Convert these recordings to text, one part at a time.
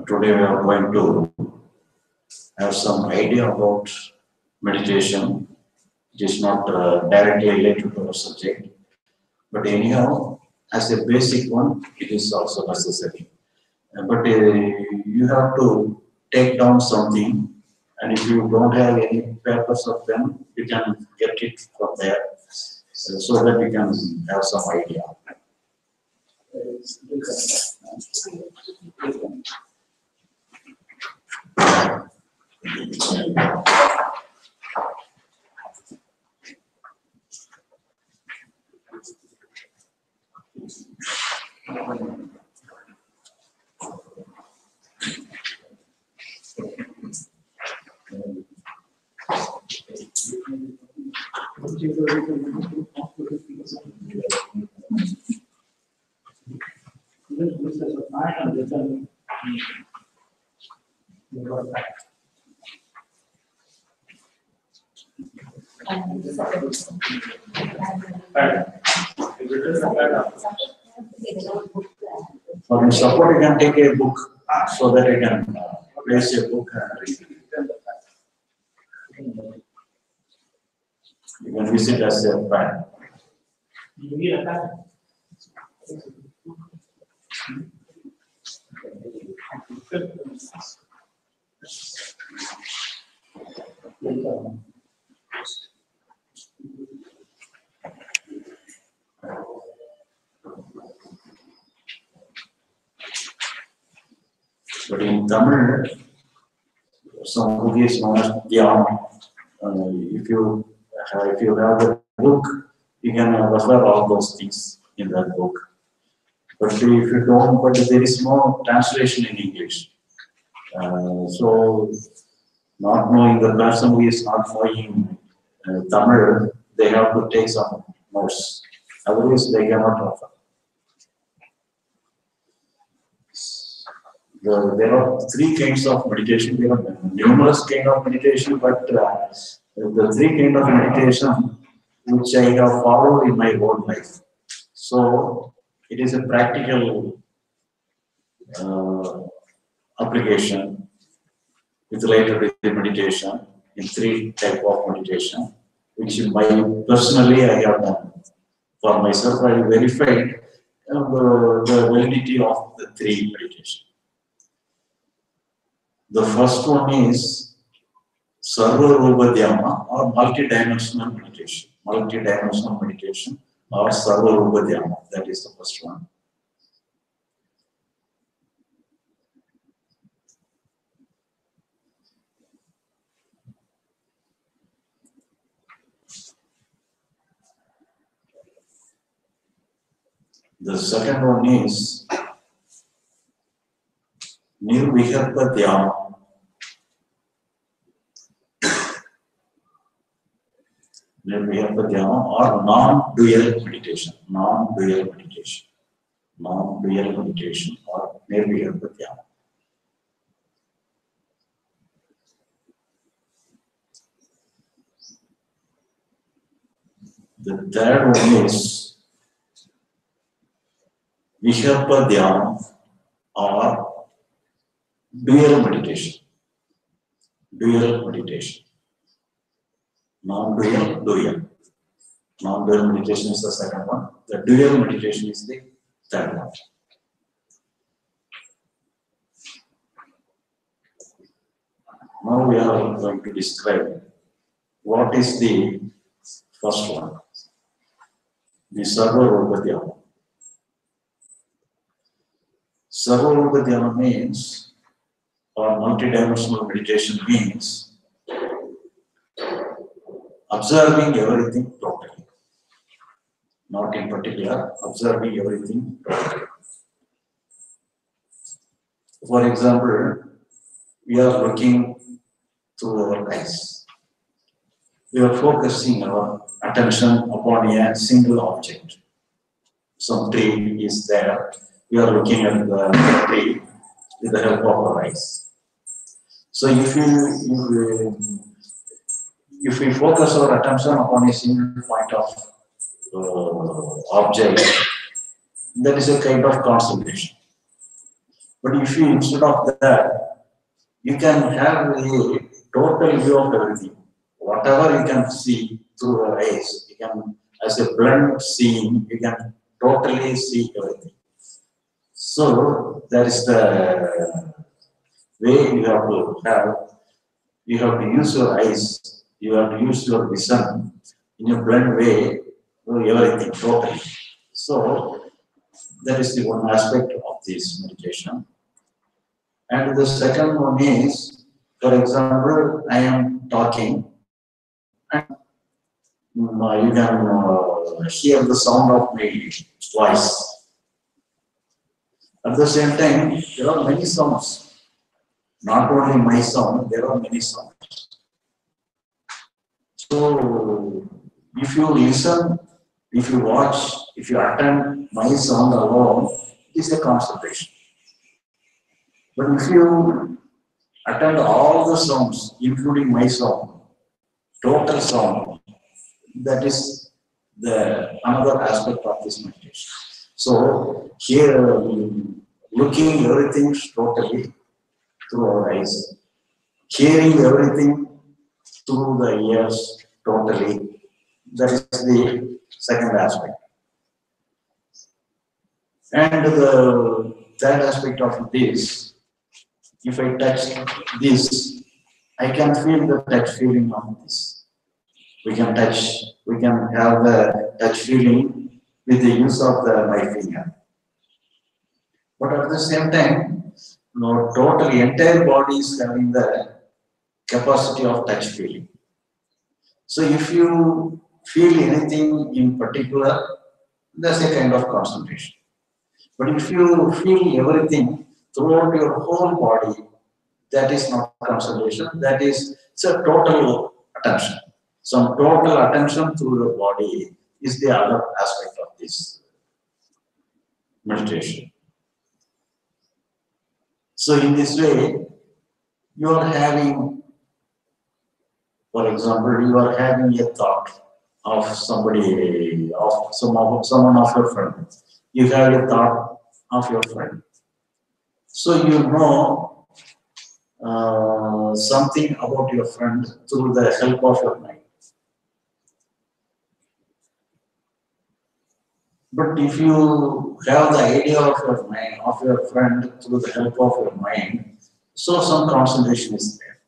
Today we are going to have some idea about meditation. It is not directly related to our subject, but anyhow, as a basic one, it is also necessary. But you have to take down something, and if you don't have any papers of them, you can get it from there, so that you can have some idea. For support, you can take a book so that you can place a book and read. You can use it as a pen. You need a pen. But in Tamil, some book is known as Dhyana. If you have the book, you can refer all those things in that book. But if you don't, but there is no translation in English. So, not knowing the person who is not knowing Tamil, they have to take some notes. Otherwise, they cannot offer. There are three kinds of meditation. There are numerous kinds of meditation, but the three kinds of meditation which I have followed in my whole life. So it is a practical application with related with the meditation in three types of meditation, which personally I have done for myself. I verified the validity of the three meditation. The first one is Sarva Rupa Dhyana or multi-dimensional meditation. Multi-dimensional meditation or Sarva Rupa Dhyana. That is the first one. The second one is Nirvikalpa Dhyana. Nirvikalpa Dhyana or non-dual meditation. Non-dual meditation. Non-dual meditation or Nirvikalpa Dhyana. The third one is Vikalpa Dhyana or dual meditation. Dual meditation. Non-dual, dual. Non-dual meditation is the second one. The dual meditation is the third one. Now we are going to describe what is the first one. The Sarva Rupa Dhyana. Sarva Rupa Dhyana means, or multidimensional meditation means, observing everything totally. Not in particular, observing everything totally. For example, we are looking through our eyes. We are focusing our attention upon a single object. Some tree is there. We are looking at the tree with the help of our eyes. So if we focus our attention upon a single point of object, that is a kind of concentration. But if you, instead of that, you can have a total view of everything. Whatever you can see through your eyes, you can, as a blend seeing, you can totally see everything. So that is the way you have to use your eyes, you have to use your vision in a blend way, everything totally. So that is the one aspect of this meditation. And the second one is, for example, I am talking and you can hear the sound of my voice. At the same time, there are many sounds. Not only my sound, there are many sounds. So, if you listen, if you watch, if you attend my sound alone, it is a concentration. But if you attend all the sounds, including my sound, total sound, that is the another aspect of this meditation. So here, looking everything totally through our eyes, hearing everything through the ears totally. That is the second aspect. And the third aspect of this, if I touch this, I can feel the touch feeling of this. We can touch, we can have the touch feeling with the use of my finger. But at the same time, totally entire body is having the capacity of touch feeling. So if you feel anything in particular, that's a kind of concentration. But if you feel everything throughout your whole body, that is not concentration, that is it's a total attention. Some total attention through your body is the other aspect of this meditation. So in this way, you are having, for example, you are having a thought of somebody, of someone of your friend. You have a thought of your friend. So you know something about your friend through the help of your mind. But if you have the idea of your mind, of your friend through the help of your mind, so some concentration is there.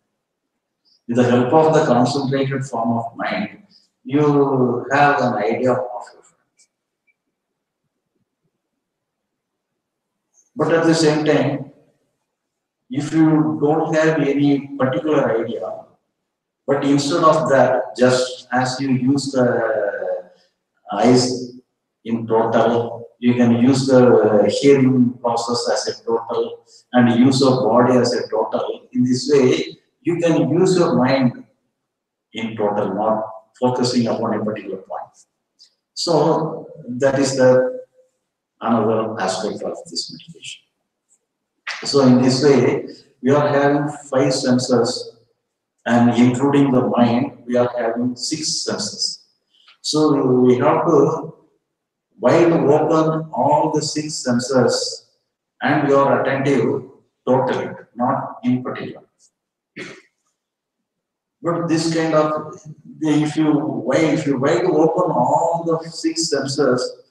With the help of the concentrated form of mind, you have an idea of your friend. But at the same time, if you don't have any particular idea, but instead of that, just as you use the eyes in total, you can use the hearing process as a total and use your body as a total. In this way, you can use your mind in total, not focusing upon a particular point. So that is the another aspect of this meditation. So in this way, we are having 5 senses, and including the mind, we are having 6 senses. So we have to wide open all the 6 senses, and we are attentive totally, not in particular. But this kind of, if you wide open all the 6 senses,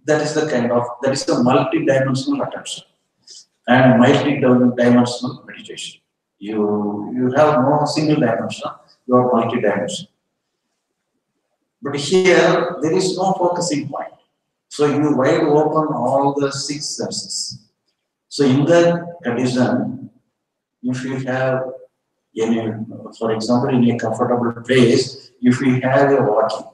that is a multi-dimensional attention and multi-dimensional meditation. You have no single dimension, you are multi-dimensional. But here, there is no focusing point. So you wide open all the 6 senses. So in that condition, if you have any, for example, in a comfortable place, if we have a walking,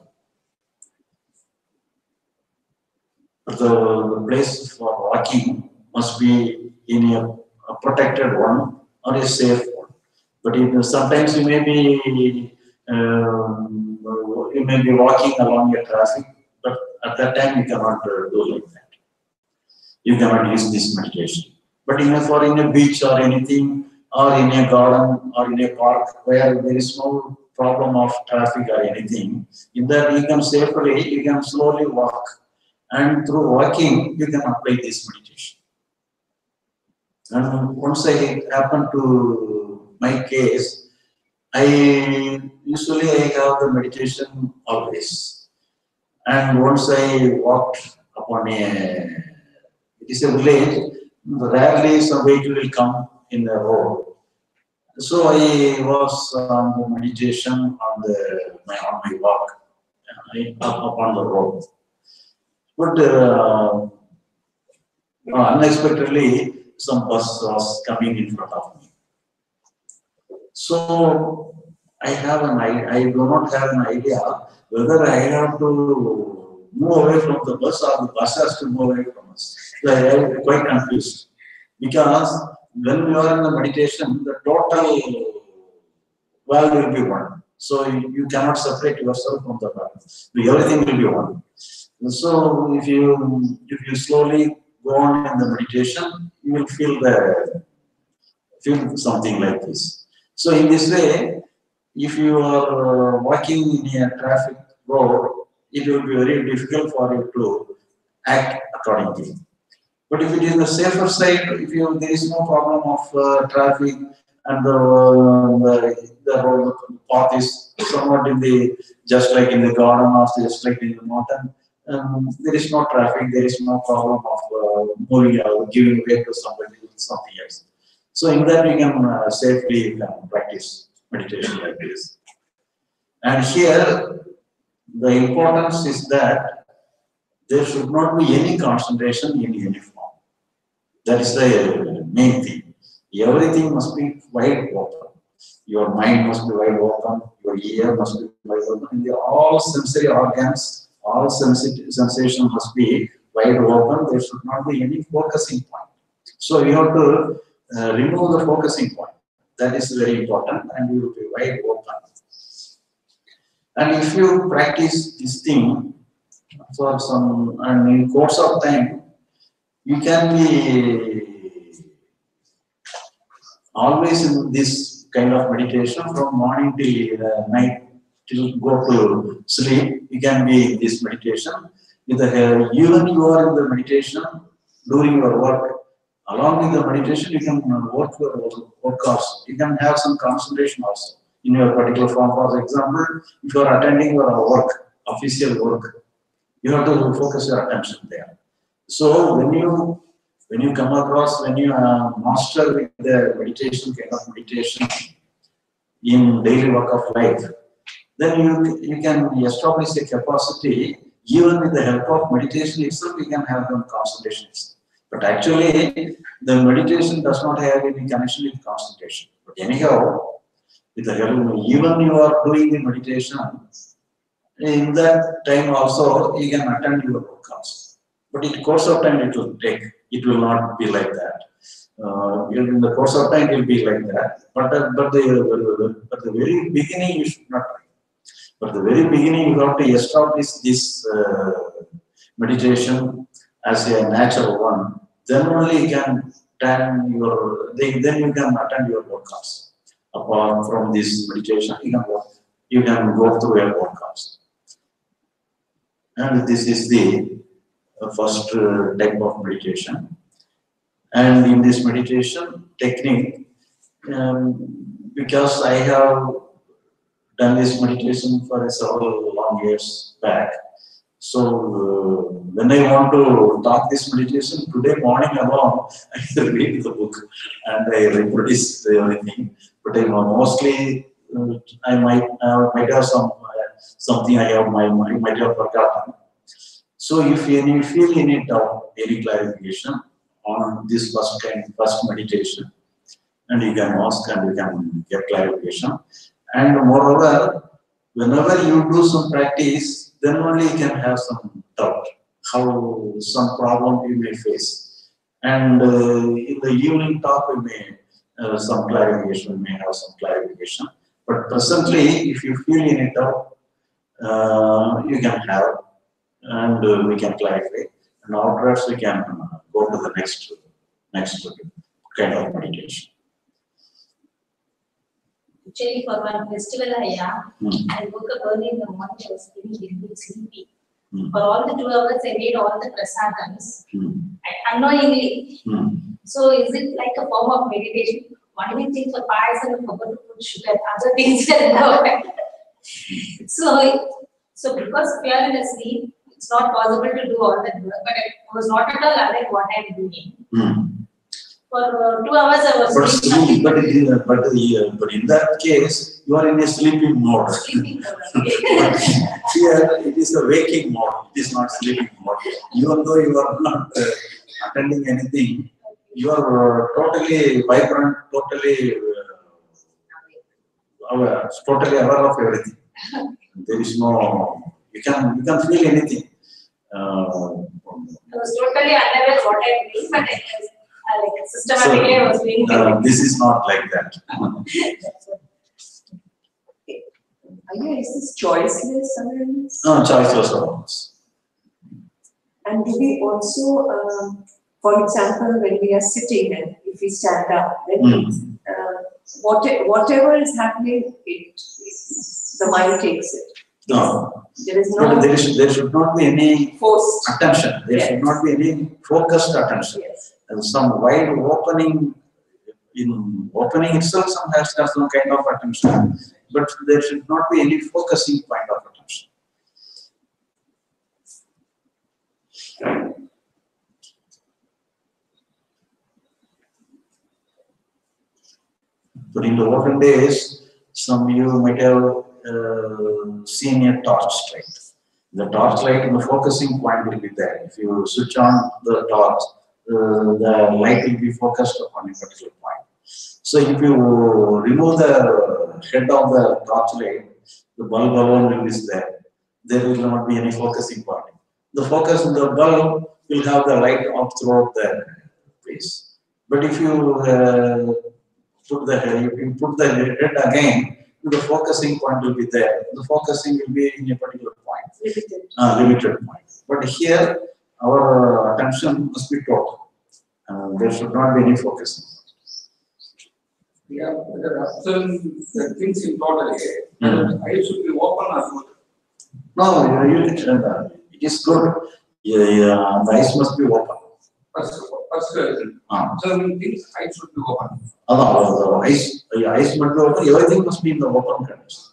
the place for walking must be in a protected one or a safe one. But sometimes you may be walking along a traffic, but at that time you cannot do like that. You cannot use this meditation. But in a beach or anything, or in a garden or in a park where there is no problem of traffic or anything, in that you can safely, you can slowly walk. And through walking, you can apply this meditation. And once I happened to my case, I usually I have the meditation always. And once I walked upon it is a village, rarely some vehicle will come in the road. So I was on the meditation on my walk up upon the road. But unexpectedly, some bus was coming in front of me. So I do not have an idea whether I have to move away from the bus or the bus has to move away from us. So I am quite confused because when you are in the meditation, the total valve will be one. So you cannot separate yourself from the valve. Everything will be one. So if you slowly go on in the meditation, you will feel something like this. So in this way, if you are walking in a traffic road, it will be very difficult for you to act accordingly. But if it is the safer side, there is no problem of traffic and the road path is somewhat in the just like in the garden or just like in the mountain. There is no traffic, there is no problem of moving out, giving way to somebody with something else. So in that we can safely practice meditation like this. And here the importance is that there should not be any concentration in any form. That is the main thing. Everything must be wide open. Your mind must be wide open, your ear must be wide open, and all sensory organs, all sensation must be wide open. There should not be any focusing point. So you have to remove the focusing point. That is very important, and you will be wide open. And if you practice this thing for some, and in course of time, you can be always in this kind of meditation from morning till night till go to sleep. You can be in this meditation. Even you are in the meditation during your work. Along with the meditation, you can work your work also. You can have some concentration also in your particular form. For example, if you are attending your work, official work, you have to focus your attention there. So when you come across, when you master with the meditation, kind of meditation in daily work of life, then you can establish a capacity. Even with the help of meditation itself, you can have some concentration. But actually, the meditation does not have any connection with concentration. But anyhow, with the help, even you are doing the meditation, in that time also you can attend your workouts. But in the course of time it will take. It will not be like that. In the course of time it will be like that. But the very beginning you should not try. But the very beginning you have to establish this meditation as a natural one. Then only you can then you can attend your workouts. Apart from this meditation, you can go through your workouts. And this is the first type of meditation. And in this meditation technique, because I have done this meditation for several long years back, so when I want to talk this meditation, today morning alone, I read the book and I reproduce everything. But mostly I might have something I might have forgotten. So if you feel any doubt, any clarification on this first meditation, and you can ask and you can get clarification. And moreover, whenever you do some practice, then only you can have some doubt, how some problem you may face. And in the evening talk, we may some clarification, we may have some clarification. But presently, if you feel any doubt, you can have, and we can clarify. And afterwards, we can go to the next kind of meditation. Actually, for one festival, I woke up early in the morning. I was feeling a little sleepy. For all the 2 hours, I made all the prasadams. And unknowingly, So is it like a form of meditation? Only thing for pies and forgot to put sugar, other things are no. So because we are in a sleep, it's not possible to do all that work. But I was not at all aware what I'm doing. For 2 hours I was sleeping. But in that case, you are in a sleeping mode. Sleeping mode. Here it is a waking mode. It is not sleeping mode. Even though you are not attending anything, you are totally vibrant, totally aware of everything. There is no, you can feel anything. I was totally unaware what I'm doing, but like systematically I was doing this is not like that. Is this choiceless awareness? No, choiceless awareness. And do we also, for example, when we are sitting and if we stand up, then whatever is happening, the mind takes it. No. There is no. But there should not be any forced attention. There should not be any focused attention. Yes. And some wide opening, in opening itself, some has some kind of attention. But there should not be any focusing kind of attention. But in the olden days, some you might have seen a torchlight. The torchlight, the focusing point will be there. If you switch on the torch, the light will be focused upon a particular point. So if you remove the head of the torchlight, the bulb alone is there. There will not be any focusing point. The focus in the bulb will have the light off throughout the place. But if you put the head again, the focusing point will be there. The focusing will be in a particular point, limited point. But here, our attention must be total. There should not be any focusing. Yeah, there are certain things in total. Eyes should be open or good. No, it is good. The eyes must be open. Certain things eyes should be open. The eyes must be open. Everything must be in the open condition.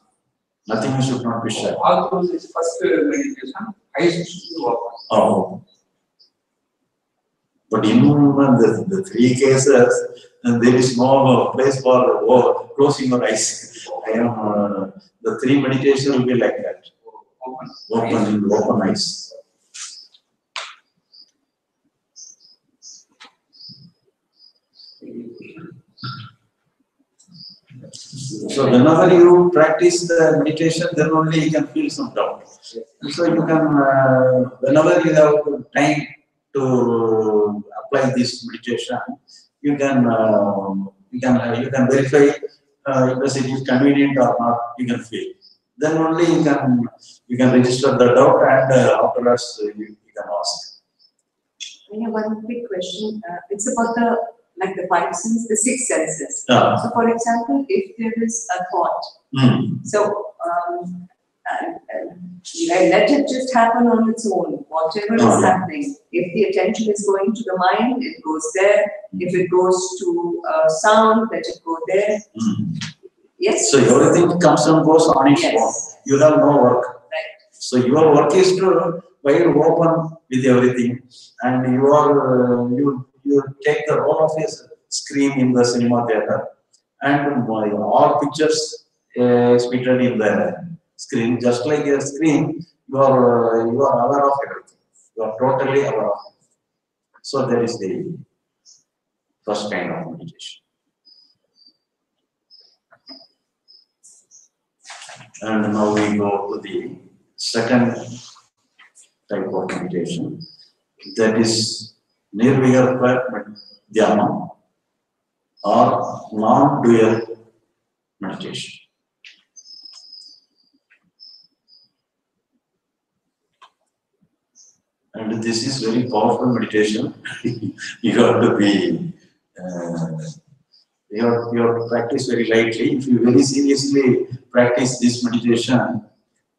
Nothing should not be shut. Although this first meditation, eyes should be open. Oh. But in the 3 cases, there is no place for closing your eyes. The 3 meditation will be like that. Open eyes. So whenever you practice the meditation, then only you can feel some doubt. So you can, whenever you have time to apply this meditation, you can verify whether it is convenient or not. You can feel. Then only you can register the doubt, and afterwards you can ask. I have one quick question. It's about the 5 senses, the 6 senses. Yeah. So, for example, if there is a thought, so let it just happen on its own, whatever is happening. If the attention is going to the mind, it goes there. If it goes to sound, let it go there. Yes. So everything comes and goes on its own. You have no work. Right. So your work is to wide open with everything, and you take the role of a screen in the cinema theater, and all pictures fitted in the screen. Just like a screen, you are aware of everything. You are totally aware of it. So that is the first kind of meditation. And now we go to the second type of meditation, that is nirvikalpa dhyana or non-dual meditation. And this is very powerful meditation. You have to be, you have to practice very lightly. If you very seriously practice this meditation,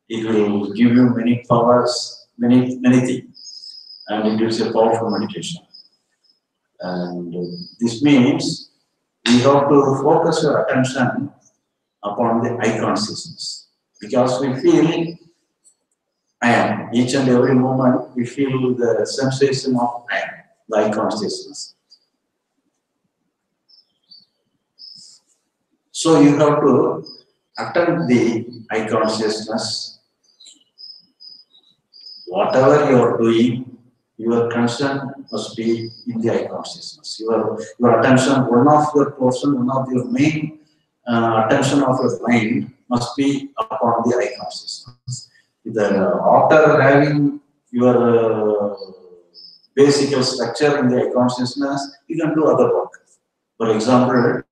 it will give you many powers, many things, and it is a powerful meditation. And this means we have to focus your attention upon the eye consciousness. Because we feel I am. Each and every moment we feel the sensation of I am, the eye consciousness. So you have to attend the eye consciousness. Whatever you are doing, your concern must be in the eye consciousness. Your attention, one of your portion, one of your main attention of your mind must be upon the eye consciousness. After having your basic structure in the eye consciousness, you can do other work. For example,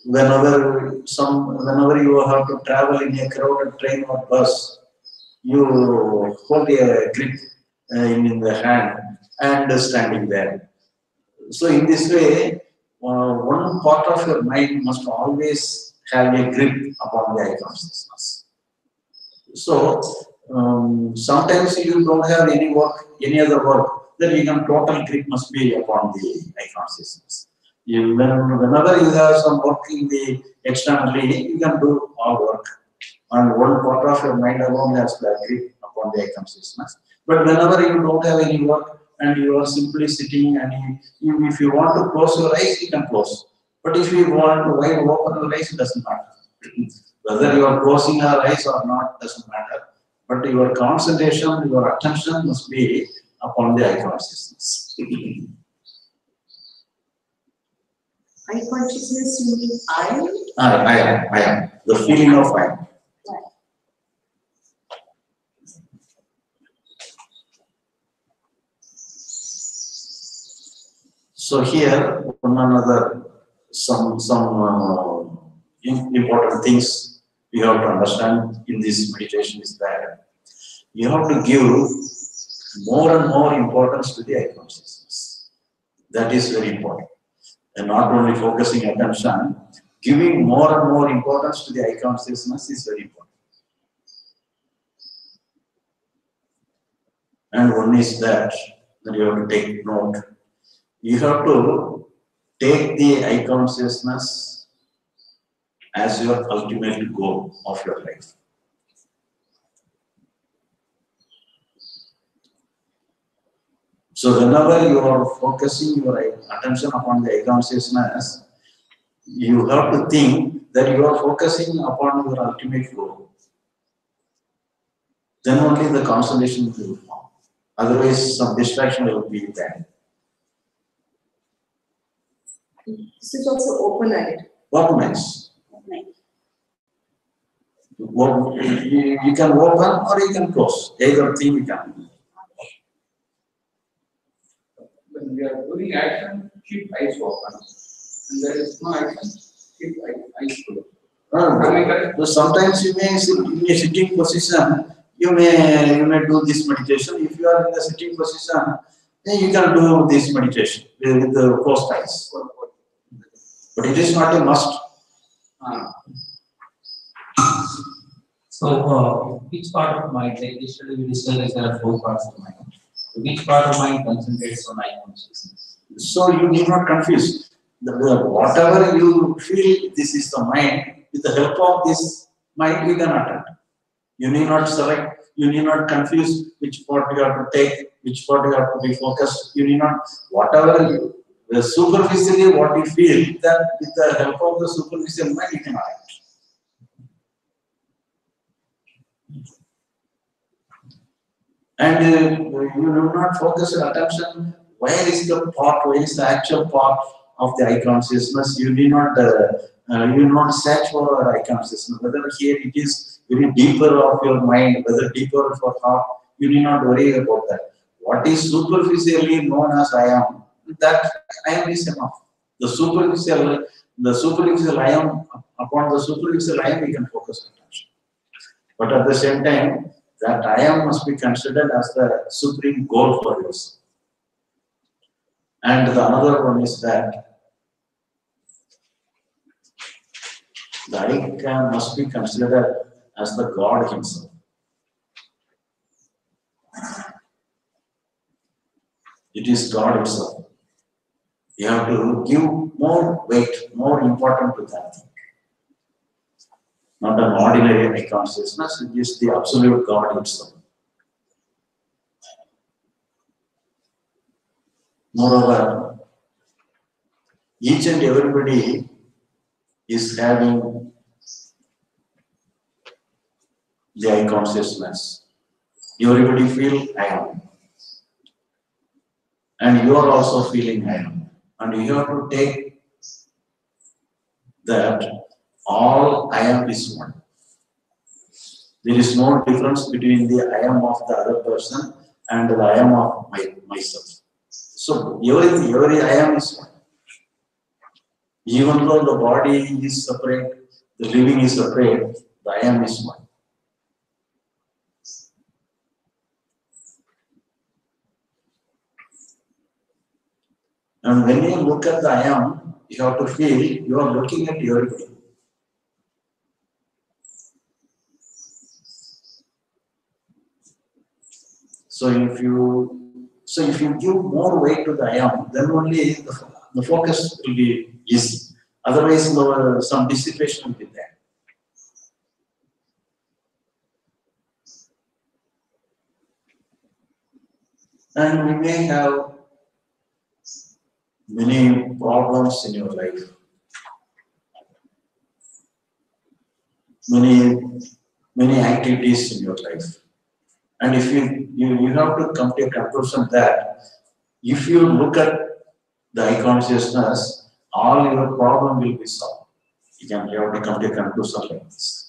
whenever you have to travel in a crowded train or bus, you hold a grip in the hand and standing there. So in this way, one part of your mind must always have a grip upon the eye consciousness. So sometimes you don't have any other work, then you can total grip must be upon the eye consciousness. Whenever you have some work in the externally, you can do all work. And one part of your mind alone has the grip upon the eye consciousness. But whenever you don't have any work and you are simply sitting and if you want to close your eyes, you can close. But if you want to wide open your eyes, it doesn't matter. Whether you are closing your eyes or not doesn't matter. But your concentration, your attention must be upon the eye consciousness. Eye consciousness, you mean I? I am. The feeling of I am. So here, one another, some important things we have to understand in this meditation is that you have to give more and more importance to the eye consciousness. That is very important. And not only focusing attention, giving more and more importance to the eye consciousness is very important. And one is that you have to take note. You have to take the eye consciousness as your ultimate goal of your life. So whenever you are focusing your attention upon the eye consciousness, you have to think that you are focusing upon your ultimate goal. Then only the concentration will form. Otherwise, some distraction will be there. This is also open-eyed. Open-eyes. You can open or you can close. Either thing you can do. When we are doing action, keep eyes open. And there is no action, keep eyes closed. So sometimes you may sit in a sitting position, you may do this meditation. If you are in the sitting position, then you can do this meditation with the closed eyes. But it is not a must. So, which part of mind, like yesterday we discussed there are 4 parts of mind. So which part of mind concentrates on eye consciousness? So you need not confuse. Whatever you feel, this is the mind. With the help of this mind, you can attend. You need not select. You need not confuse which part you have to take, which part you have to be focused. You need not whatever superficially what you feel. That with the help of the superficial mind, you can act. And you do not focus your attention. Where is the part? Where is the actual part of the eye consciousness? You do not search for eye consciousness. Whether here it is very deeper of your mind, whether deeper of your heart, you need not worry about that. What is superficially known as I am, that I am is enough. The superficial I am, upon the superficial I am, we can focus attention. But at the same time, that I am must be considered as the supreme goal for yourself. And the another one is that the I must be considered as the God himself. It is God itself. You have to give more weight, more important to that thing. Not an ordinary consciousness, it is the absolute God itself. Moreover, each and everybody is having the I consciousness. Everybody feel I am. And you are also feeling I am. And you have to take that all I am is one. There is no difference between the I am of the other person and the I am of myself. So every I am is one. Even though the body is separate, the living is separate, the I am is one. And when you look at the I am, you have to feel you are looking at everybody. So if you give more weight to the I am, then only the focus will be easy. Otherwise, some dissipation will be there. And we may have many problems in your life. Many activities in your life. And if you have to come to a conclusion that if you look at the I consciousness, all your problem will be solved. You have to come to a conclusion like this.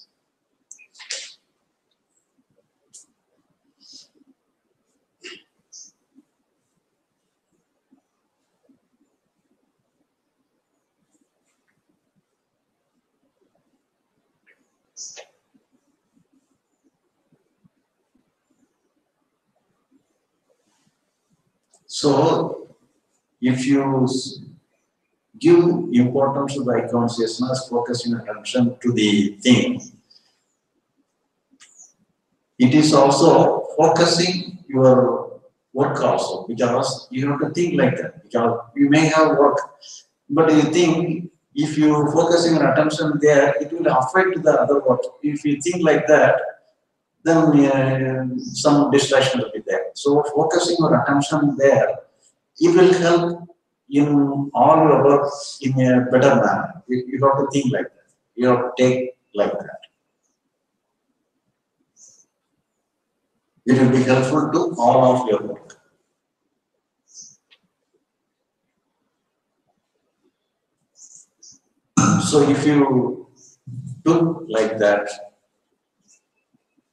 So, if you give importance to the I consciousness, focusing attention to the thing, it is also focusing your work also, because you have to think like that. Because you may have work, but you think if you focusing your attention there, it will affect the other work. If you think like that, then some distraction will be there. So focusing your attention there, it will help in all your work in a better manner. You have to think like that. You have to take like that. It will be helpful to all of your work. So if you do like that,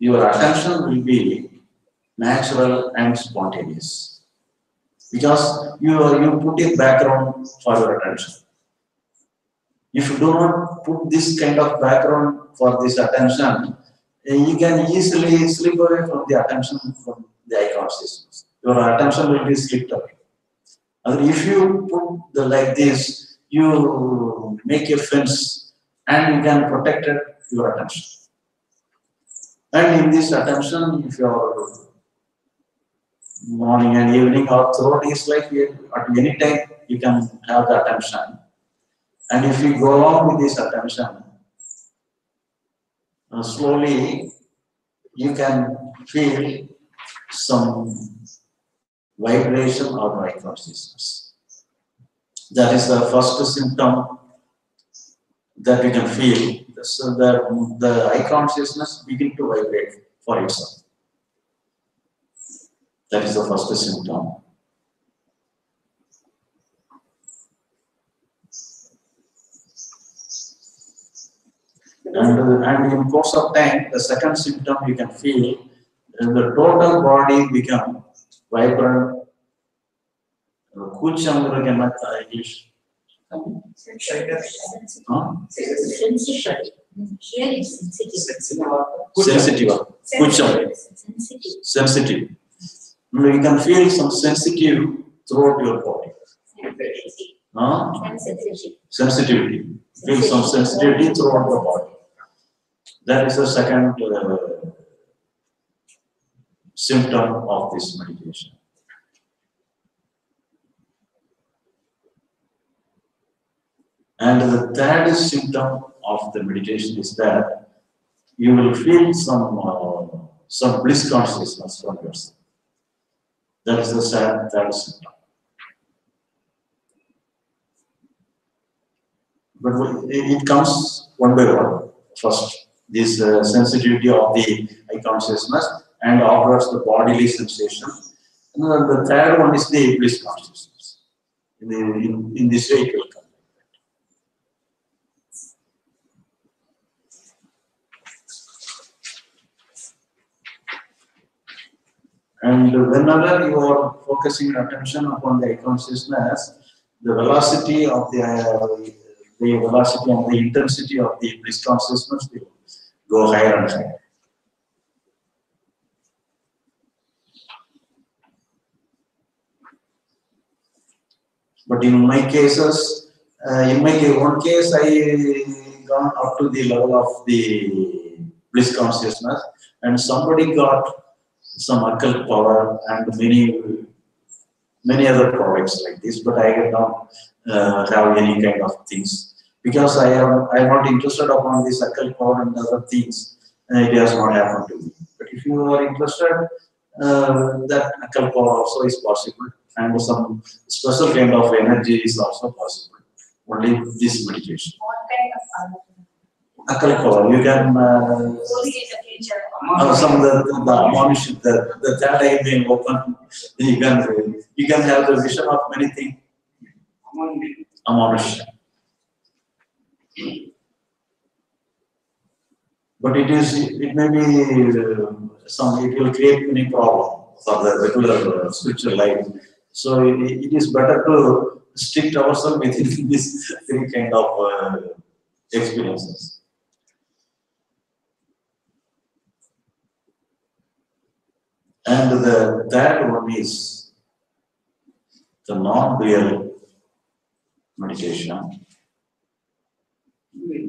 your attention will be natural and spontaneous. Because you put a background for your attention. If you do not put this kind of background for this attention, you can easily slip away from the attention from the I consciousness. Your attention will be slipped away. And if you put like this, you make a fence and you can protect your attention. And in this attention, if your morning and evening or throughout his life, at any time you can have the attention. And if you go on with this attention, slowly you can feel some vibration or I consciousness. That is the first symptom that you can feel. So the I consciousness begin to vibrate for itself. That is the first symptom. And in course of time, the second symptom you can feel, the total body become vibrant. English. Sensitive. Sensitive. You can feel some sensitive throughout your body. Sensitivity. Feel some sensitivity throughout the body. That is the second symptom of this meditation. And the third symptom of the meditation is that you will feel some bliss consciousness from yourself. That is the third symptom. But it comes one by one. First, this sensitivity of the eye consciousness, and afterwards the bodily sensation. And then the third one is the bliss consciousness. In this way, it will come. And whenever you are focusing attention upon the eye consciousness, the velocity of the velocity and the intensity of the bliss consciousness will go higher and higher. But in my cases, one case, I gone up to the level of the bliss consciousness, and somebody got some occult power and many other products like this, but I don't have any kind of things, because I am not interested upon this occult power and other things, and it has not happened to me. But if you are interested, that occult power also is possible, and some special kind of energy is also possible. Only this meditation. What kind of power? Occult power. You can some the third eye being open. You can have the vision of many things. Amonisha. But it may be it will create many problems for the regular spiritual life. So it is better to strict ourselves within this three kind of experiences. And the third one is the non-dual meditation. The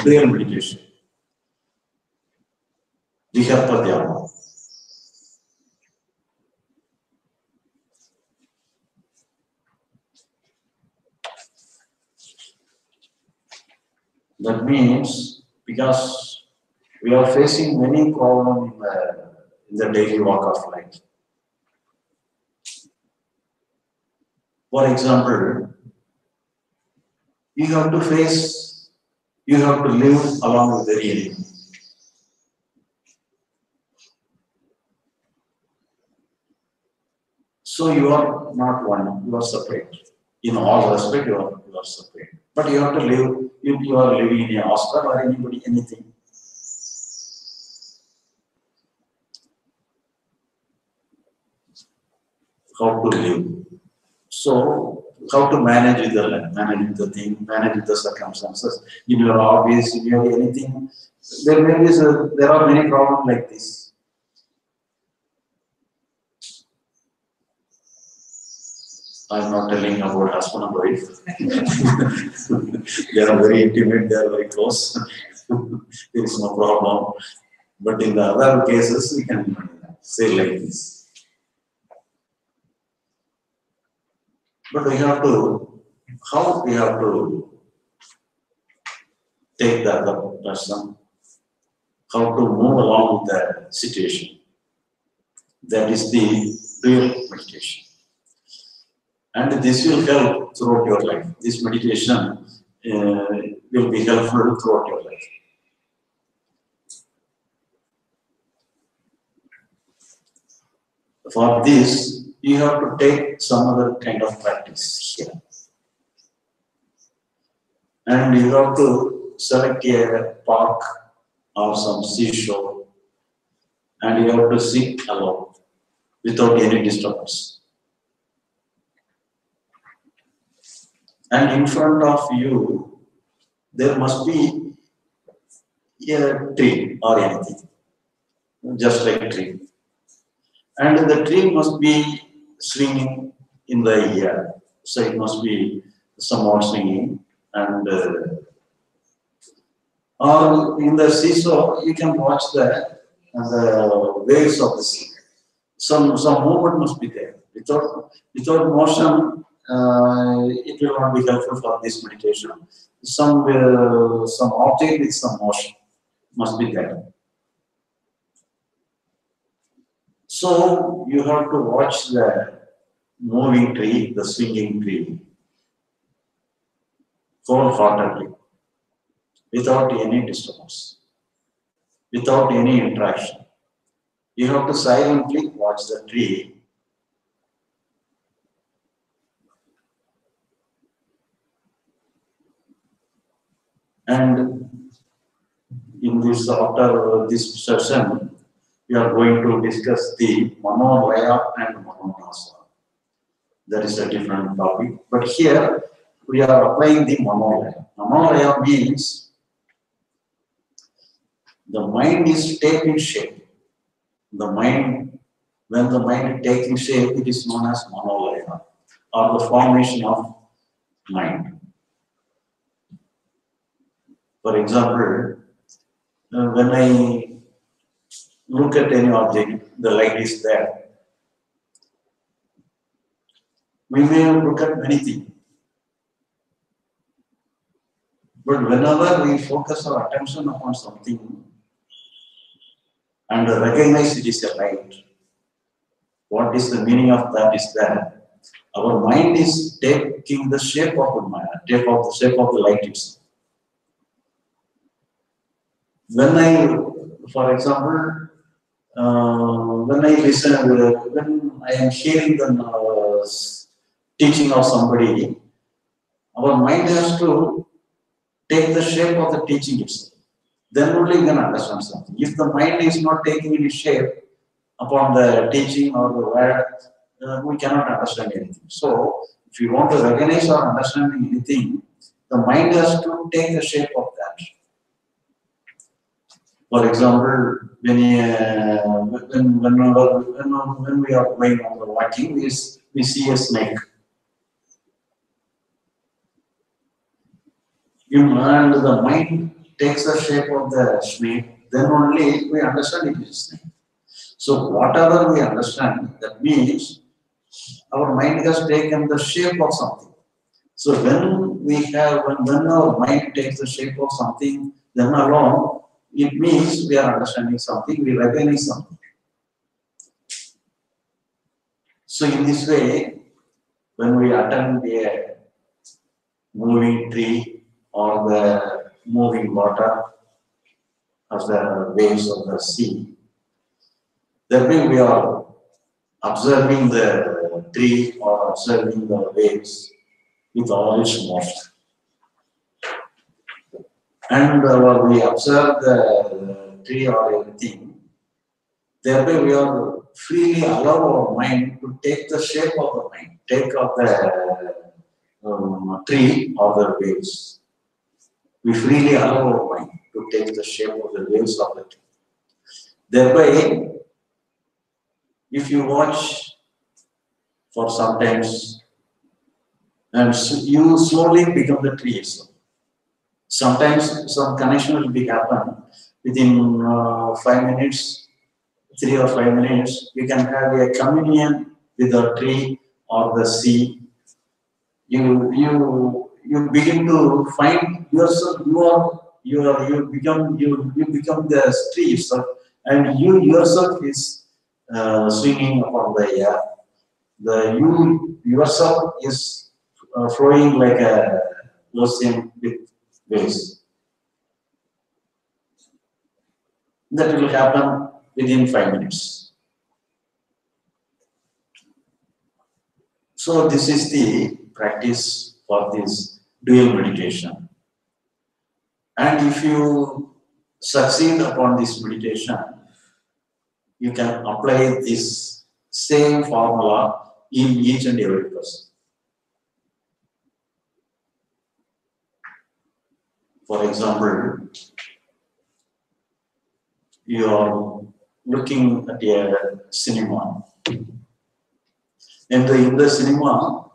dual meditation. Viharpa dhyana. That means, because we are facing many problems in the daily walk of life. For example, you have to live along with the reality. So you are not one, you are separate. In all respect, you are separate. But you have to live, you are living in a hostel or anything. How to live. So, how to manage with the thing, manage with the circumstances. In your office, in your anything, there are many problems like this. I'm not telling about husband and wife. They are very intimate, they are very close. There is no problem. But in the other cases, we can say like this. But how we have to take the other person, how to move along with the situation. That is the real meditation. And this will help throughout your life. This meditation will be helpful throughout your life. For this, you have to take some other kind of practice here. And you have to select a park or some seashore, and you have to sit alone without any disturbance. And in front of you, there must be a tree or anything, just like a tree. And the tree must be swinging in the air, so it must be somewhat swinging. And or in the seesaw, you can watch the waves of the sea. Some movement must be there. Without motion, it will not be helpful for this meditation. Some object with some motion must be there. So you have to watch the moving tree, the swinging tree, wholeheartedly, without any disturbance, without any interaction. You have to silently watch the tree. And in this, after this session, we are going to discuss the Manolaya and Manonasa. That is a different topic. But here, we are applying the Manolaya. Manolaya means the mind is taking shape. The mind, when the mind is taking shape, it is known as Manolaya, or the formation of mind. For example, when I look at any object, the light is there. We may look at many things. But whenever we focus our attention upon something and recognize it is a light, what is the meaning of that is that our mind is taking the shape of the mind, shape of the light itself. When for example, when I listen, when I am hearing the teaching of somebody, our mind has to take the shape of the teaching itself. Then only we can understand something. If the mind is not taking any shape upon the teaching or the word, we cannot understand anything. So, if you want to recognize or understanding anything, the mind has to take the shape of that. For example, when we are going on the walking, we see a snake. And the mind takes the shape of the snake, then only we understand it is a snake. So whatever we understand, that means our mind has taken the shape of something. So when our mind takes the shape of something, then alone, it means we are understanding something, we recognize something. So in this way, when we attend a moving tree or the moving water of the waves of the sea, that way we are observing the tree or observing the waves with all its motion. And we observe the tree or anything, thereby we are freely allow our mind to take the shape of the mind, take of the tree or the waves. We freely allow our mind to take the shape of the waves of the tree. Thereby, if you watch for some times, and you slowly become the tree itself. Sometimes some connection will be happen within 5 minutes, 3 or 5 minutes. We can have a communion with the tree or the sea. You begin to find yourself. You become the tree itself, and you yourself is swinging upon the air. You yourself is flowing like a ocean with waves. That will happen within 5 minutes. So this is the practice for this dual meditation. And if you succeed upon this meditation, you can apply this same formula in each and every person. For example, you are looking at a cinema. And in the cinema,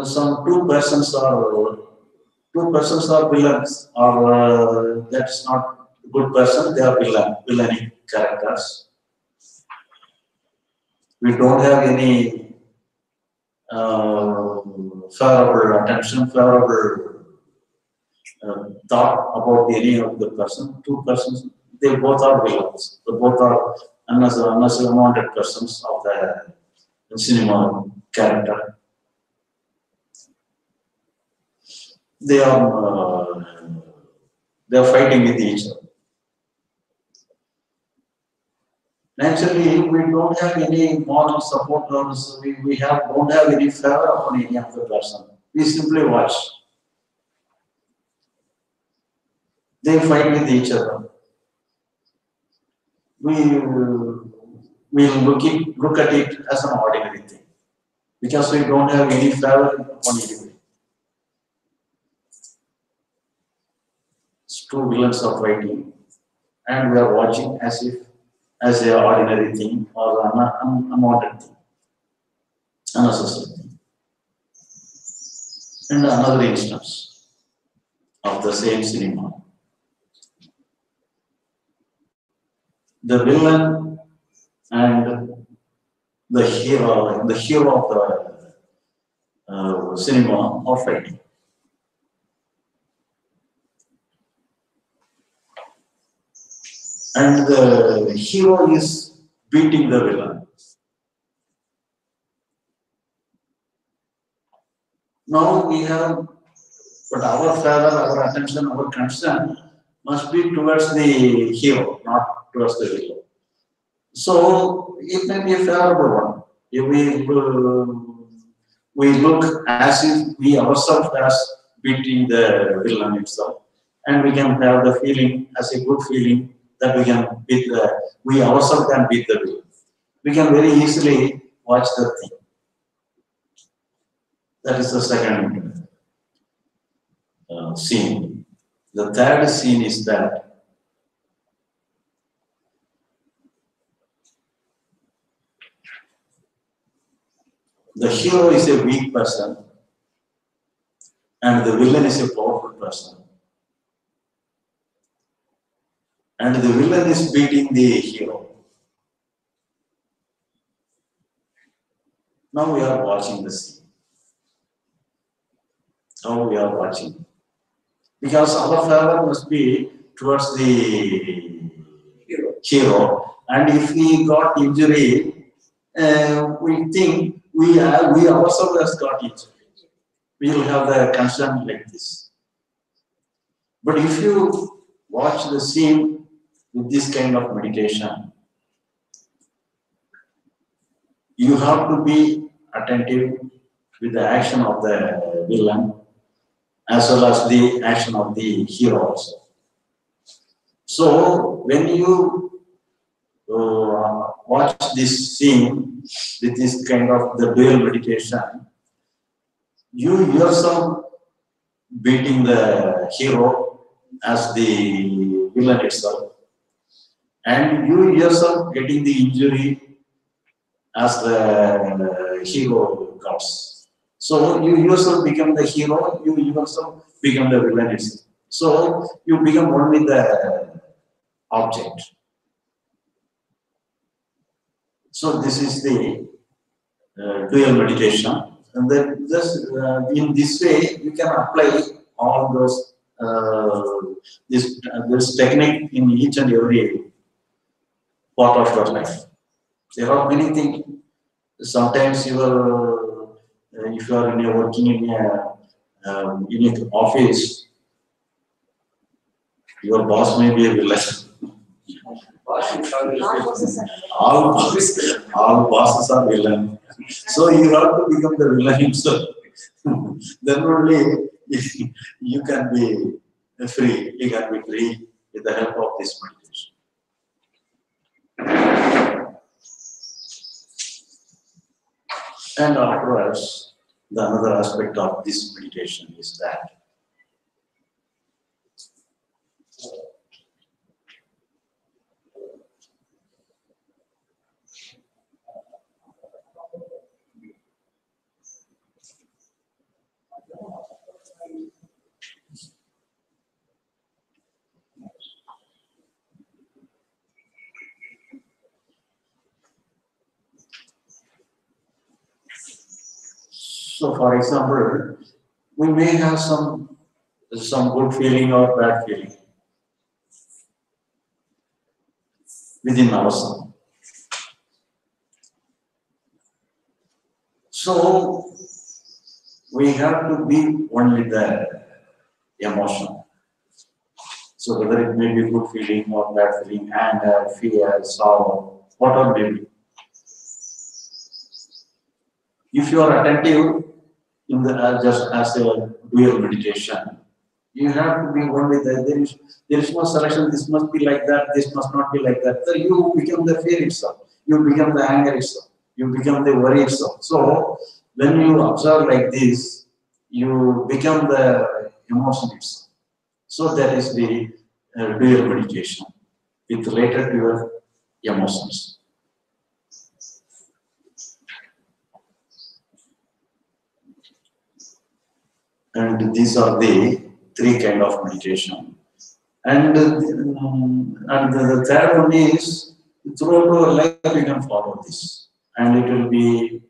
some two persons are villains, or that's not good person, they are villainic characters. We don't have any favorable attention, favorable thought about any of the person. Two persons, they both are villains. They both are unwanted persons of the cinema character. They are fighting with each other. Naturally, we don't have any moral supporters. We don't have any favor upon any of the person. We simply watch. They fight with each other. We look at it as an ordinary thing because we don't have any favor upon anybody. It's two villains are fighting, and we are watching as an ordinary thing or an unwanted thing, unnecessary thing. And another instance of the same cinema. The villain and the hero of the cinema are fighting. And the hero is beating the villain. Now we have, but our favor, our attention, our concern must be towards the hero, not towards the villain. So it may be a favorable one. If we look as if we ourselves as beating the villain itself, and we can have the feeling as a good feeling that we ourselves can beat the villain. We can very easily watch the thing. That is the second scene. The third scene is that the hero is a weak person and the villain is a powerful person. And the villain is beating the hero. Now we are watching the scene. Now we are watching. Because our favor must be towards the hero. And if he got injury, we think we ourselves has got injury. We will have the concern like this. But if you watch the scene with this kind of meditation, you have to be attentive with the action of the villain as well as the action of the hero also. So when you watch this scene with this kind of the dual meditation, you yourself beating the hero as the villain itself, and you yourself getting the injury as the hero comes. So you yourself become the hero, you yourself become the villain itself. So you become only the object. So this is the dual meditation. And then just in this way, you can apply all those this technique in each and every part of your life. There are many things. Sometimes if you are working in an office, your boss may be a villain. All bosses are villain. So you have to become the villain himself. Then only you can be free. You can be free with the help of this meditation. And afterwards, the another aspect of this meditation is that So, for example, we may have some good feeling or bad feeling within ourselves. So, we have to be only the emotion. So, whether it may be good feeling or bad feeling, anger, fear, sorrow, whatever may be. If you are attentive in the just as a dual meditation, you have to be only there. There is no selection. This must be like that. This must not be like that. So you become the fear itself. You become the anger itself. You become the worry itself. So when you observe like this, you become the emotion itself. So that is the dual meditation with related to your emotions. And these are the three kind of meditation. And the third one is throughout our life we can follow this, and it will be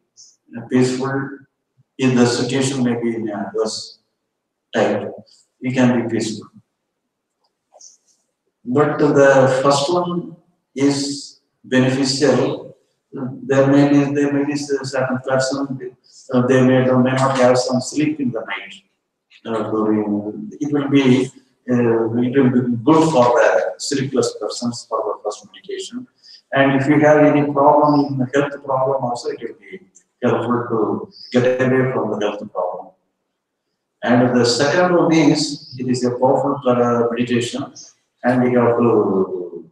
peaceful. If the situation may be in adverse type, we can be peaceful. But the first one is beneficial. There may be certain person, they may not have some sleep in the night. It will be good for the sleepless persons for the first meditation. And if you have any problem, health problem also, it will be helpful to get away from the health problem. And the second one is, it is a powerful meditation, and we have to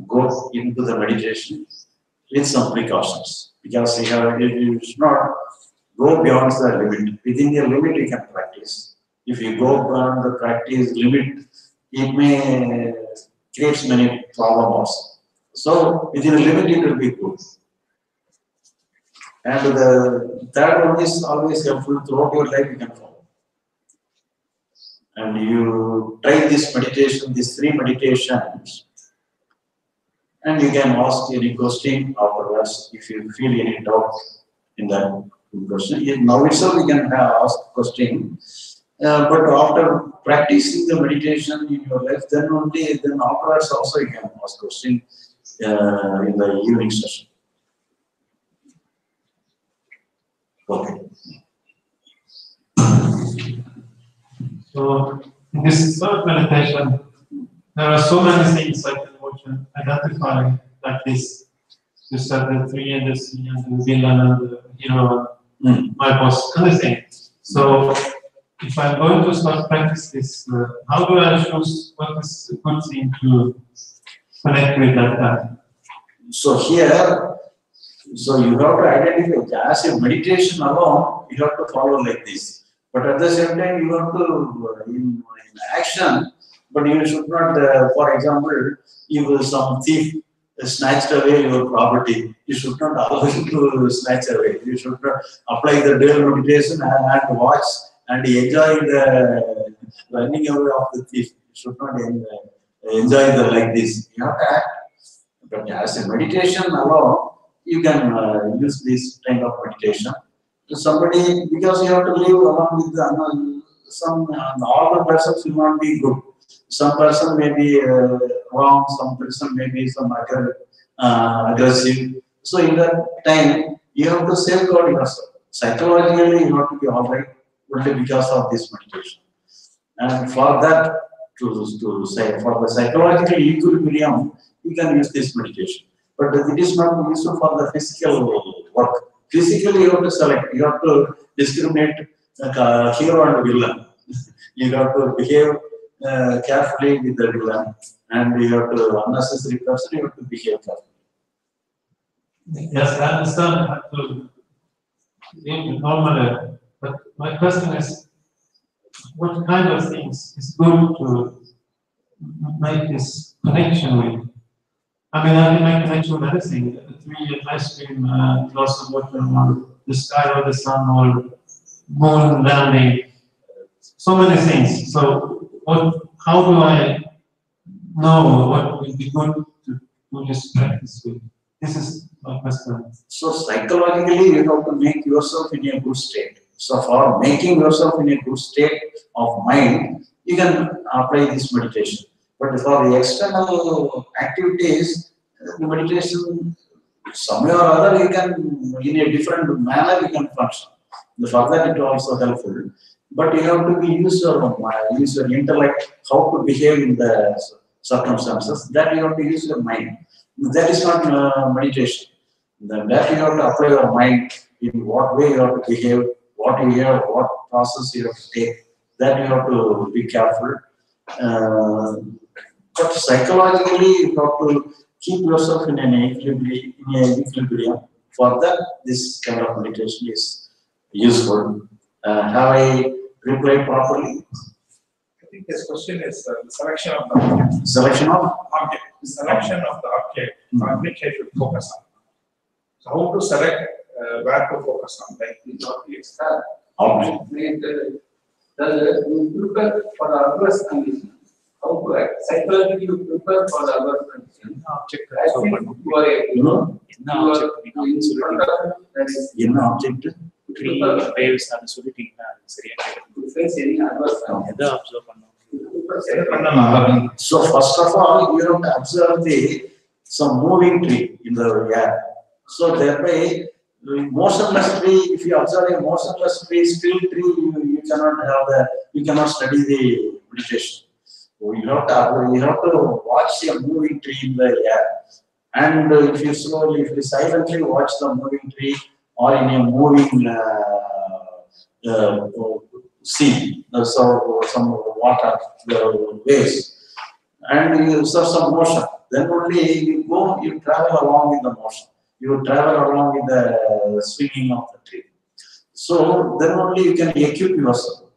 go into the meditation with some precautions, because you should not go beyond the limit. Within the limit you can practice. If you go beyond the practice limit, it may create many problems. So within a limit it will be good. And the third one is always helpful throughout your life you can follow. And you try this meditation, these three meditations, and you can ask any question afterwards if you feel any doubt in that question. Now itself you can ask question, but after practicing the meditation in your life, then afterwards also you can ask question in the evening session. Okay. So in this third meditation, there are so many things I can watch and identify like this. You said the three and the C and the villain and the hero, my boss, anything. So if I'm going to start practice this, how do I choose what is a good thing to connect with like that? So here, so you have to identify as a meditation alone, you have to follow like this. But at the same time, you have to in action, but you should not, for example, if some thief snatched away your property, you should not allow him to snatch away. You should not apply the dual meditation and watch and enjoy the running away of the thief. You should not enjoy the like this. You have to act. But as a meditation alone, you can use this kind of meditation. To somebody, because you have to live along with the all the persons will not be good. Some person may be wrong, some person may be aggressive. So in that time, you have to safeguard yourself. Psychologically, you have to be alright only because of this meditation. And for that, to say for the psychological equilibrium, you can use this meditation. But it is not useful for the physical work. Physically, you have to select, you have to discriminate hero and villain. You have to behave carefully with the villain, and you have to, unnecessary person, you have to behave carefully. Yes, I understand. I have to live normally. But my question is, what kind of things is good to make this connection with? I mean, I can make connection with anything. A tree, an ice cream, glass of water, or the sky or the sun, or moon landing. So many things. So, how do I know what would be good to do this practice with? This is my question. So psychologically, you have to make yourself in a good state. So for making yourself in a good state of mind, you can apply this meditation. But for the external activities, the meditation, somewhere or other, you can, in a different manner, you can function. The further it also helpful. But you have to use your intellect, how to behave in the circumstances. That you have to use your mind. That is not meditation. That you have to apply your mind in what way you have to behave, what you hear, what process you have to take. That you have to be careful. But psychologically, you have to keep yourself in an equilibrium. For that, this kind of meditation is useful. Have I replied properly? I think this question is the selection of the object. Selection of Object. The selection of the object on which I should focus on. So how to select where to focus on? Like the objects. object. You prepare for the adverse condition. How to act? Psychologically, you prepare for the adverse condition. Object. I think you are a, in front of that is In object. Three waves are the to face any adverse condition. So first of all, you have to observe some moving tree in the air. So thereby, motionless tree, if you observe a motionless tree, still tree, you cannot study the meditation. So you have to watch a moving tree in the air. And if you silently watch the moving tree or in a moving sea, so some water, the waves, and you observe some motion, then only you travel along with the motion. You travel along with the swinging of the tree. So then only you can equip yourself.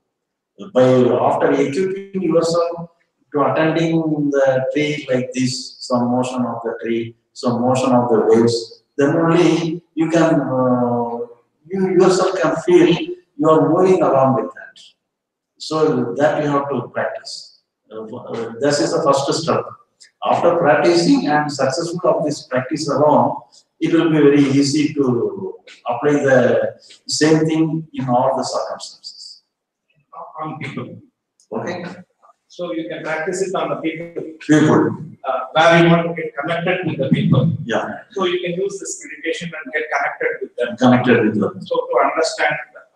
After equipping yourself to attending the tree like this, some motion of the tree, some motion of the waves, then only you can, you yourself can feel you are moving along with that. So that you have to practice. This is the first step. After practicing and successful of this practice alone, it will be very easy to apply the same thing in all the circumstances. On people. Okay? So you can practice it on the people. People. Where you want to get connected with the people. Yeah. So you can use this meditation and get connected with them. Connected with them. So to understand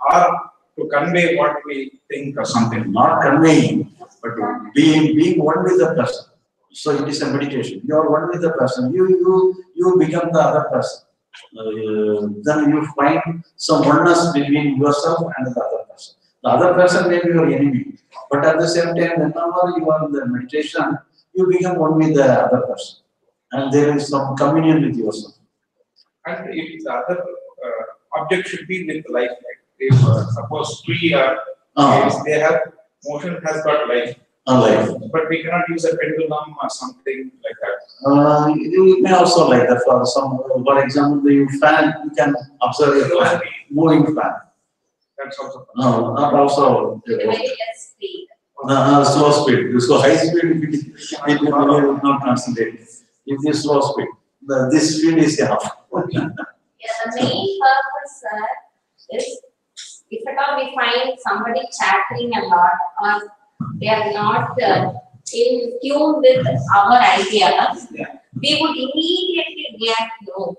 or to convey what we think or something. Not conveying, but being one with the person. So it is a meditation. You are one with the person. You become the other person. Then you find some oneness between yourself and the other person. The other person may be your enemy, but at the same time, whenever you are in the meditation, you become one with the other person, and there is some communion with yourself. And if the other object should be with life, like if suppose tree or waves, they have motion has got life. Life. But we cannot use a pendulum or something like that. You may also like that for some, for example, the fan, you can observe a fan, moving fan. That's also. No, not also. Very less speed. Slow speed. So high speed, it will not concentrate. If it is slow speed, this speed is enough. Yeah, the main purpose is if at all we find somebody chattering a lot or they are not in tune with our ideas, we would immediately react no.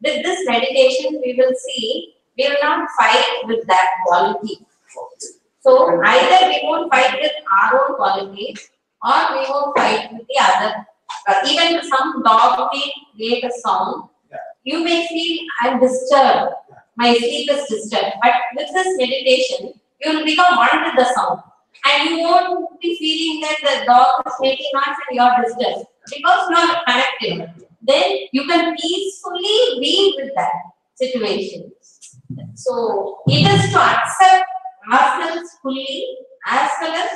With this meditation, we will see we will not fight with that quality. So either we won't fight with our own quality or we won't fight with the other. Even some dog may create a sound, you may feel I'm disturbed, my sleep is disturbed. But with this meditation, you will become one with the sound. And you won't be feeling that the dog is making noise and you are disturbed. Because you are connected. Then you can peacefully be with that situation. So it is to accept ourselves fully as well as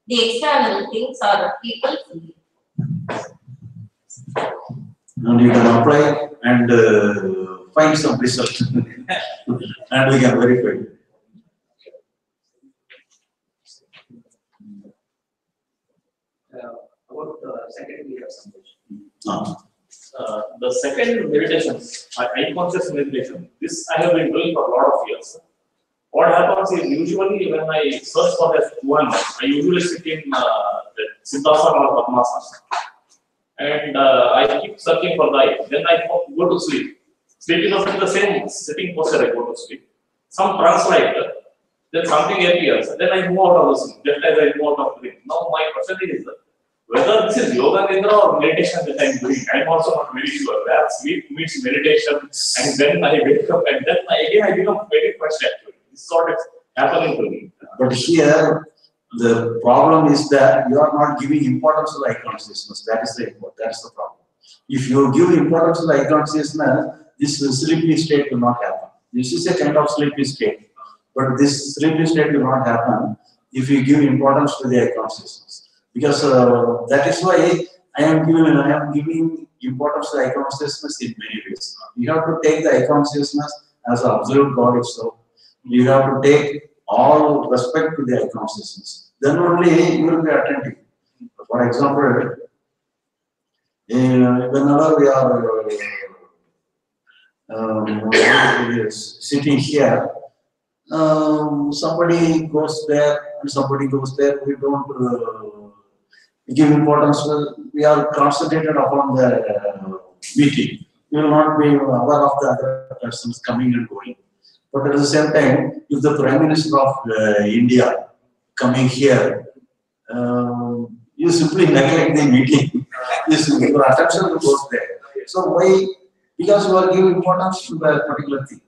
the external things or people fully. And you can apply and find some result. And we can verify it. About the second we have some No. the second meditation, eye conscious meditation, this I have been doing for a lot of years. what happens is usually when I search for that one, I usually sit in the Siddhasana or Padmasana. And I keep searching for the eye. Then I go to sleep. Sleeping is the same sitting posture, I go to sleep. Some translate, then something appears. Then I move out of the sleep, just as I move out of the sleep. Now my question is whether this is yoga nidra or meditation that I am doing. I am also not very sure. Where sleep meets meditation, and then I wake up, and then again I become very fresh actually. This is what is happening to me. But here, the problem is that you are not giving importance to the eye consciousness. That is the problem. If you give importance to the eye consciousness, this sleepy state will not happen. This is a kind of sleepy state. But this sleepy state will not happen if you give importance to the eye consciousness. Because that is why I am giving importance to the eye consciousness in many ways. You have to take the eye consciousness as an absolute God itself. You have to take all respect to the eye consciousness. Then only you will be attentive. For example, whenever we are sitting here, somebody goes there and somebody goes there. We don't give importance. We are concentrated upon the meeting. We will not be aware of the other persons coming and going. But at the same time, if the Prime Minister of India coming here, you simply neglect the meeting. Your attention goes there. So why? Because you are giving importance to the particular thing.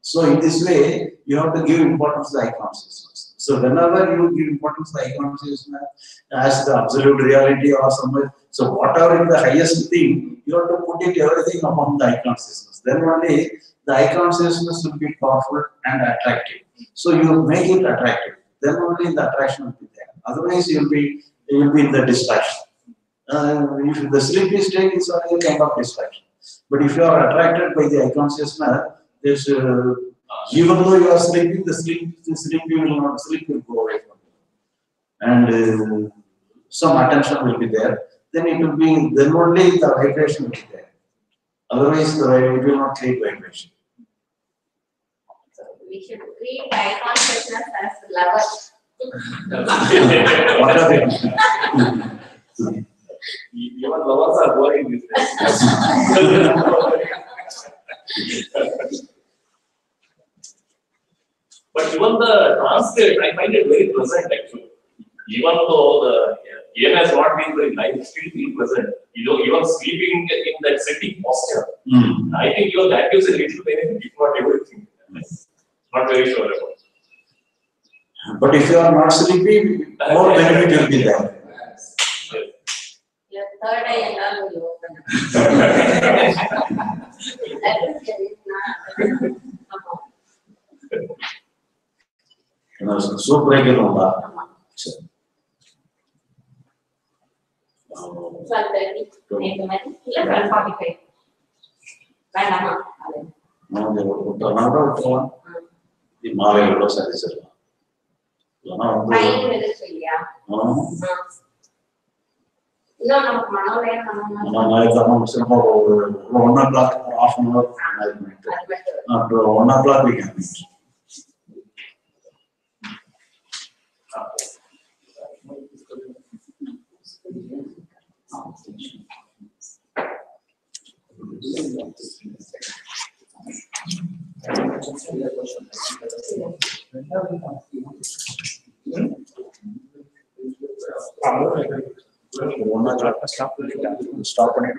So in this way, you have to give importance to the eye consciousness. So whenever you give importance to the eye consciousness as the absolute reality or somewhere, so whatever is the highest thing, you have to put it everything upon the eye consciousness. Then only the eye consciousness will be powerful and attractive. So you make it attractive. Then only the attraction will be there. Otherwise, you will be in the distraction. If the sleepy state is only a kind of distraction. But if you are attracted by the eye consciousness, there's even though you are sleeping, the sleep will go away from you. And some attention will be there. Then it will be, then only the vibration will be there. Otherwise, it will not create vibration. So we should treat eye consciousness as lovers. What are they? Even lovers are boring these days. But even the translate, I find it very pleasant actually. Even though the air has not been very nice, still feel pleasant. You know, even sleeping in that sitting posture, I think even that gives a little benefit, if not everything. Not very sure about it. But if you are not sleepy, more benefit will be there. Your third eye and all will open up. That is the reason. So break it on that. 12:30. Make a minute. 11:45. வேண்டாமா? The Malay was a result. Time இருக்கு இல்லையா? இன்னும் நமக்கு மனோலயம் half an hour. After 1 o'clock we can meet. Stop on it.